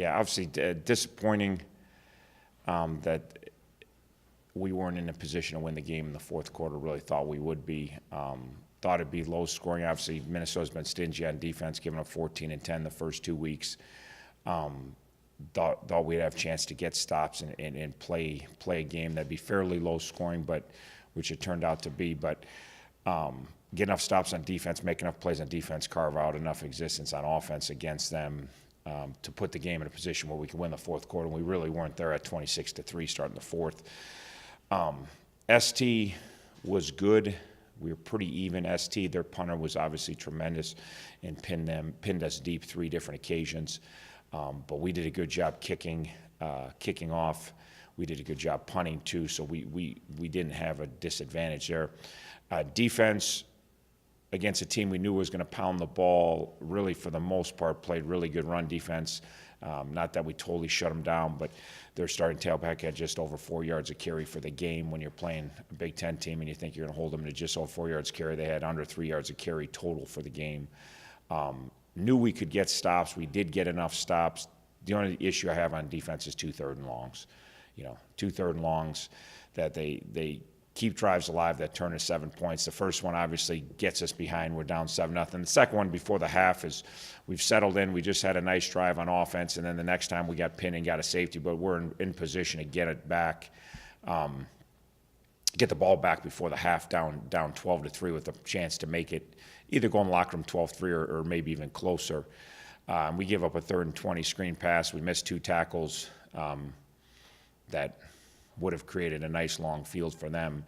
Yeah, obviously disappointing that we weren't in a position to win the game in the fourth quarter. Really thought we would be. Thought it'd be low scoring. Obviously, Minnesota's been stingy on defense, giving up 14 and 10 the first 2 weeks. Thought we'd have a chance to get stops and play a game that'd be fairly low scoring, but which it turned out to be. But get enough stops on defense, make enough plays on defense, carve out enough existence on offense against them to put the game in a position where we could win the fourth quarter. And we really weren't there at 26-3 starting the fourth. ST was good. We were pretty even. ST, their punter was obviously tremendous and pinned us deep 3 different occasions. But we did a good job kicking off. We did a good job punting too, so we didn't have a disadvantage there. Defense against a team we knew was going to pound the ball, really for the most part played really good run defense. Not that we totally shut them down, but their starting tailback had just over 4 yards of carry for the game. When you're playing a Big Ten team and you think you're going to hold them to just over 4 yards carry, they had under 3 yards of carry total for the game. Knew we could get stops. We did get enough stops. The only issue I have on defense is 2 third and longs. 2 third and longs that they keep drives alive that turn to 7 points. The first one obviously gets us behind. We're down 7-0. The second one before the half is we've settled in. We just had a nice drive on offense, and then the next time we got pinned and got a safety, but we're in position to get it back, get the ball back before the half down 12-3 with a chance to make it either go in the locker room 12-3 or maybe even closer. We give up a 3rd and 20 screen pass. We missed 2 tackles that would have created a nice long field for them.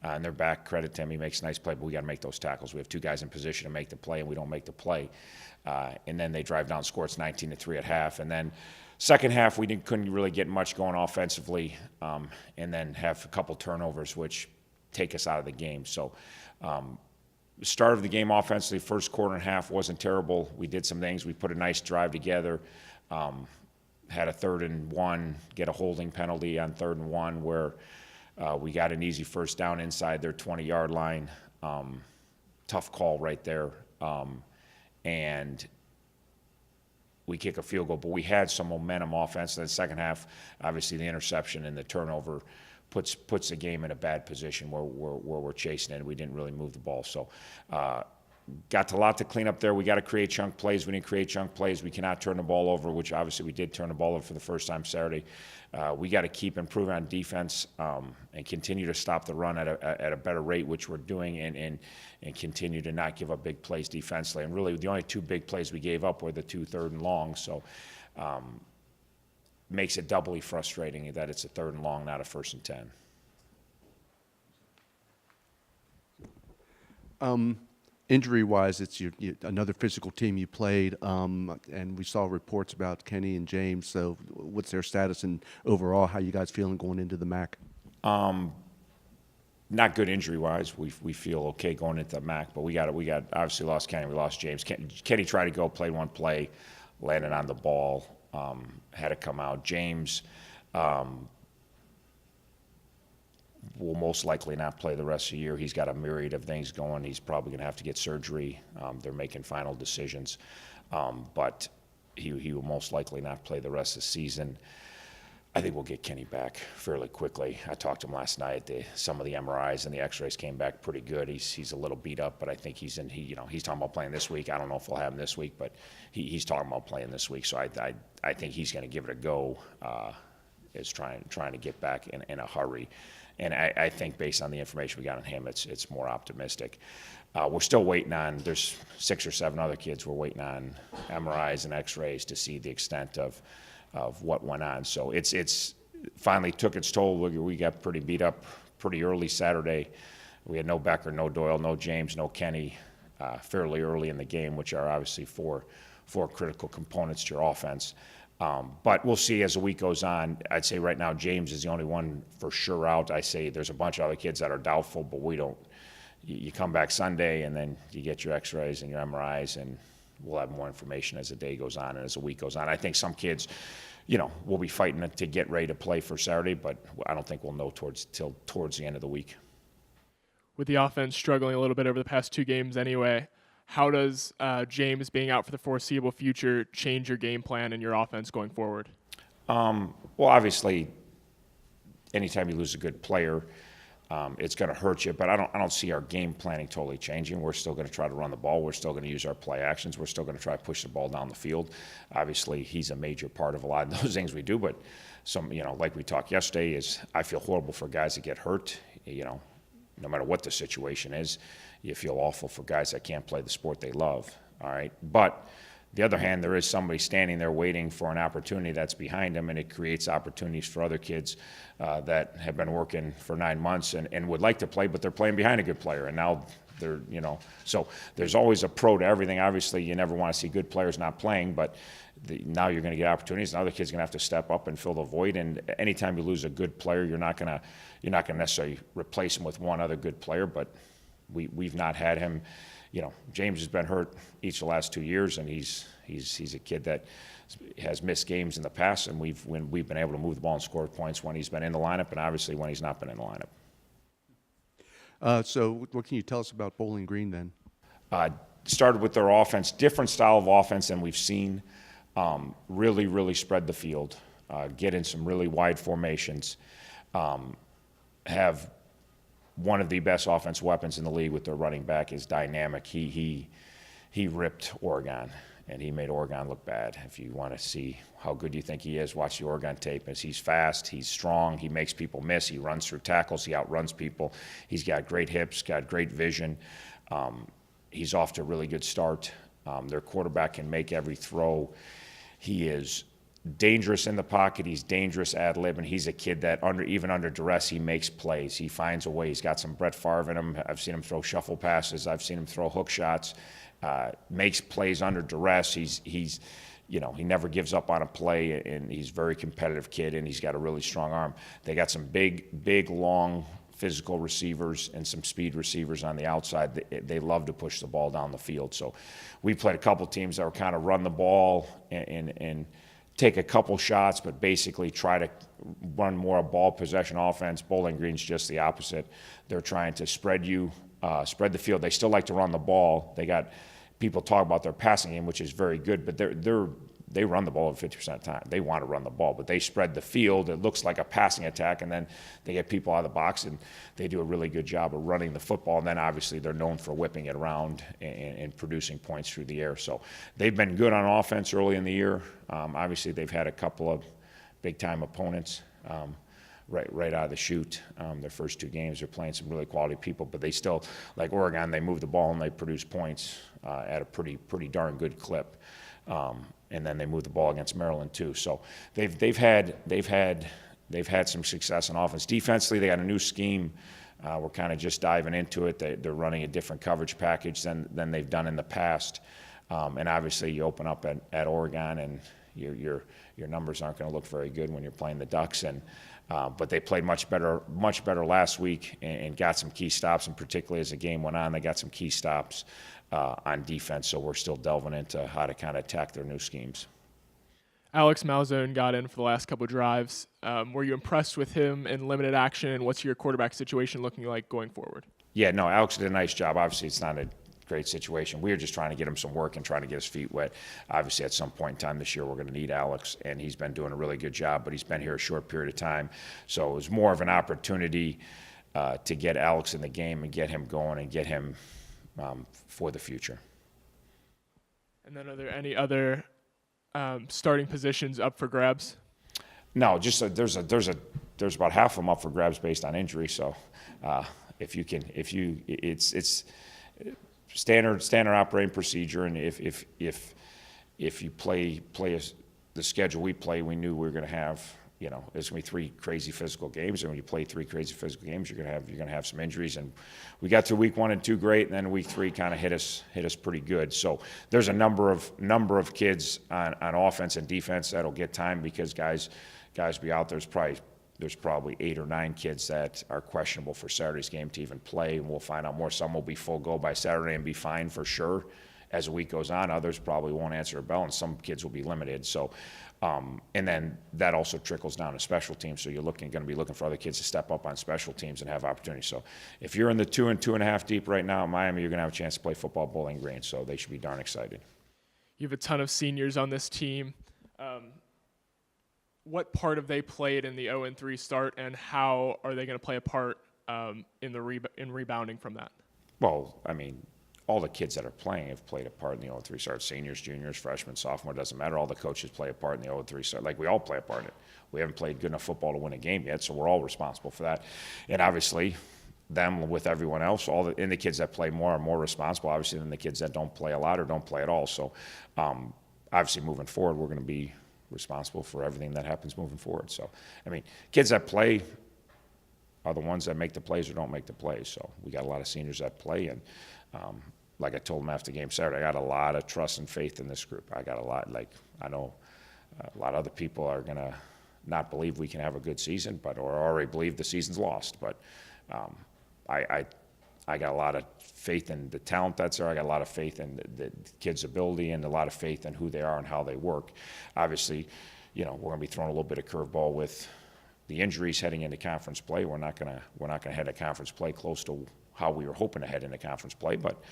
And their back, credit to him, he makes a nice play, but we got to make those tackles. We have 2 guys in position to make the play, and we don't make the play. And then they drive down, score. It's 19-3 at half. And then second half, we couldn't really get much going offensively, and then have a couple turnovers, which take us out of the game. So the start of the game offensively, first quarter and half wasn't terrible. We did some things. We put a nice drive together. Had a 3rd and 1, get a holding penalty on 3rd and 1 where we got an easy first down inside their 20-yard line. Tough call right there. And we kick a field goal, but we had some momentum offense. In the second half, obviously the interception and the turnover puts the game in a bad position where we're chasing it, and we didn't really move the ball. So got a lot to clean up there. We got to create chunk plays. We didn't create chunk plays. We cannot turn the ball over, which obviously we did turn the ball over for the first time Saturday. We got to keep improving on defense and continue to stop the run at a better rate, which we're doing, and continue to not give up big plays defensively. And really, the only 2 big plays we gave up were the 2 third and longs. So makes it doubly frustrating that it's a 3rd and long, not a 1st and 10. Injury-wise, it's another physical team you played, and we saw reports about Kenny and James. So, what's their status and overall, how you guys feeling going into the MAC? Not good injury-wise. We feel okay going into the MAC, but we got obviously lost Kenny. We lost James. Kenny tried to go, played one play, landed on the ball, had to come out. James will most likely not play the rest of the year. He's got a myriad of things going. He's probably going to have to get surgery. They're making final decisions. But he will most likely not play the rest of the season. I think we'll get Kenny back fairly quickly. I talked to him last night. Some of the MRIs and the X-rays came back pretty good. He's a little beat up, but I think he's talking about playing this week. I don't know if we'll have him this week, but he's talking about playing this week. So I think he's going to give it a go. Is trying to get back in a hurry. And I think based on the information we got on him, it's more optimistic. We're still waiting on, there's 6 or 7 other kids we're waiting on MRIs and X-rays to see the extent of what went on. So it's finally took its toll. We got pretty beat up pretty early Saturday. We had no Becker, no Doyle, no James, no Kenny fairly early in the game, which are obviously four critical components to your offense. But we'll see as the week goes on. I'd say right now James is the only one for sure out. I say there's a bunch of other kids that are doubtful, but we don't. You come back Sunday and then you get your X-rays and your MRIs, and we'll have more information as the day goes on and as the week goes on. I think some kids, will be fighting to get ready to play for Saturday, but I don't think we'll know till towards the end of the week. With the offense struggling a little bit over the past 2 games anyway, how does James being out for the foreseeable future change your game plan and your offense going forward? Well, obviously, anytime you lose a good player, it's going to hurt you. But I don't see our game planning totally changing. We're still going to try to run the ball. We're still going to use our play actions. We're still going to try to push the ball down the field. Obviously, he's a major part of a lot of those things we do. But like we talked yesterday, is I feel horrible for guys that get hurt. No matter what the situation is, you feel awful for guys that can't play the sport they love. All right, but the other hand, there is somebody standing there waiting for an opportunity that's behind them, and it creates opportunities for other kids that have been working for 9 months and would like to play, but they're playing behind a good player, and now they're, so there's always a pro to everything. Obviously, you never want to see good players not playing, but now you're going to get opportunities, and other kids are going to have to step up and fill the void. And anytime you lose a good player, you're not going to necessarily replace him with one other good player, but we've not had him. James has been hurt each of the last 2 years, and he's a kid that has missed games in the past, and we've been able to move the ball and score points when he's been in the lineup, and obviously when he's not been in the lineup. So what can you tell us about Bowling Green then? Started with their offense, different style of offense than we've seen. Really, really spread the field, get in some really wide formations, have one of the best offensive weapons in the league with their running back is dynamic. He ripped Oregon, and he made Oregon look bad. If you want to see how good you think he is, watch the Oregon tape. He's fast, he's strong, he makes people miss, he runs through tackles, he outruns people. He's got great hips, got great vision. He's off to a really good start. Their quarterback can make every throw. He is dangerous in the pocket. He's dangerous ad lib, and he's a kid that even under duress, he makes plays. He finds a way. He's got some Brett Favre in him. I've seen him throw shuffle passes. I've seen him throw hook shots. Makes plays under duress. He never gives up on a play, and he's a very competitive kid, and he's got a really strong arm. They got some big, long, physical receivers and some speed receivers on the outside. They love to push the ball down the field. So we played a couple teams that were kind of run the ball and take a couple shots, but basically try to run more a ball possession offense. Bowling Green's just the opposite. They're trying to spread the field. They still like to run the ball. They got people talk about their passing game, which is very good, but they run the ball over 50% of the time. They want to run the ball, but they spread the field. It looks like a passing attack, and then they get people out of the box, and they do a really good job of running the football. And then obviously they're known for whipping it around and producing points through the air. So they've been good on offense early in the year. Obviously they've had a couple of big-time opponents right out of the chute. Their first 2 games, they're playing some really quality people, but they still, like Oregon, they move the ball and they produce points at a pretty darn good clip. And then they move the ball against Maryland too. So they've had some success in offense. Defensively, they got a new scheme. We're kind of just diving into it. They're running a different coverage package than they've done in the past. And obviously, you open up at Oregon, and your numbers aren't going to look very good when you're playing the Ducks. But they played much better last week and got some key stops. And particularly as the game went on, they got some key stops on defense. So we're still delving into how to kind of attack their new schemes. Alex Malzone got in for the last couple of drives. Were you impressed with him in limited action, and what's your quarterback situation looking like going forward? Yeah, no, Alex did a nice job. Obviously, it's not a great situation. We were just trying to get him some work and trying to get his feet wet. Obviously, at some point in time this year, we're going to need Alex, and he's been doing a really good job, but he's been here a short period of time. So it was more of an opportunity to get Alex in the game and get him going and get him for the future. And then are there any other starting positions up for grabs? No, just there's about half of them up for grabs based on injury. So it's standard operating procedure, and if you play the schedule we play, we knew we were going to have, there's going to be 3 crazy physical games, and when you play 3 crazy physical games, you're going to have some injuries. And we got through week 1 and 2 great, and then week 3 kind of hit us pretty good. So there's a number of kids on offense and defense that'll get time because guys be out. There's probably 8 or 9 kids that are questionable for Saturday's game to even play, and we'll find out more. Some will be full go by Saturday and be fine for sure, as the week goes on, others probably won't answer a bell, and some kids will be limited. So, and then that also trickles down to special teams. So you're going to be looking for other kids to step up on special teams and have opportunities. So if you're in the 2 and 2.5 deep right now at Miami, you're going to have a chance to play football at Bowling Green. So they should be darn excited. You have a ton of seniors on this team. What part have they played in the 0-3 start, and how are they going to play a part in rebounding from that? Well, I mean, all the kids that are playing have played a part in the 0-3 start. Seniors, juniors, freshmen, sophomore, doesn't matter. All the coaches play a part in the 0-3 start. Like, we all play a part in it. We haven't played good enough football to win a game yet, so we're all responsible for that. And obviously, them with everyone else, and the kids that play more are more responsible, obviously, than the kids that don't play a lot or don't play at all. So, obviously, moving forward, we're going to be responsible for everything that happens moving forward. So, I mean, kids that play are the ones that make the plays or don't make the plays. So we got a lot of seniors that play, and like I told them after game Saturday, I got a lot of trust and faith in this group. I got a lot, like, I know a lot of other people are going to not believe we can have a good season, or already believe the season's lost. But I got a lot of faith in the talent that's there. I got a lot of faith in the kids' ability, and a lot of faith in who they are and how they work. Obviously, we're going to be throwing a little bit of curveball with the injuries heading into conference play. We're not going to head to conference play close to how we were hoping to head into conference play, but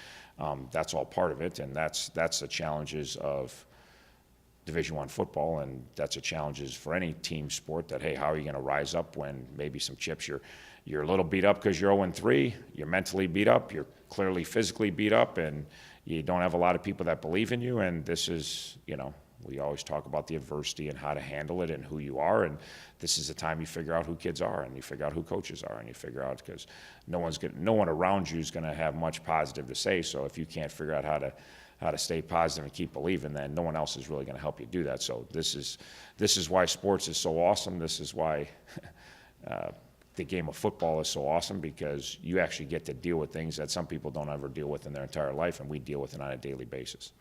that's all part of it, and that's the challenges of Division I football, and that's the challenges for any team sport. That, hey, how are you going to rise up when maybe some chips you're a little beat up because you're 0-3, you're mentally beat up, you're clearly physically beat up, and you don't have a lot of people that believe in you. And this is, we always talk about the adversity and how to handle it and who you are, and this is the time you figure out who kids are, and you figure out who coaches are, and you figure out, because no one around you is going to have much positive to say. So if you can't figure out how to stay positive and keep believing, then no one else is really going to help you do that. So this is why sports is so awesome. This is why the game of football is so awesome, because you actually get to deal with things that some people don't ever deal with in their entire life, and we deal with it on a daily basis.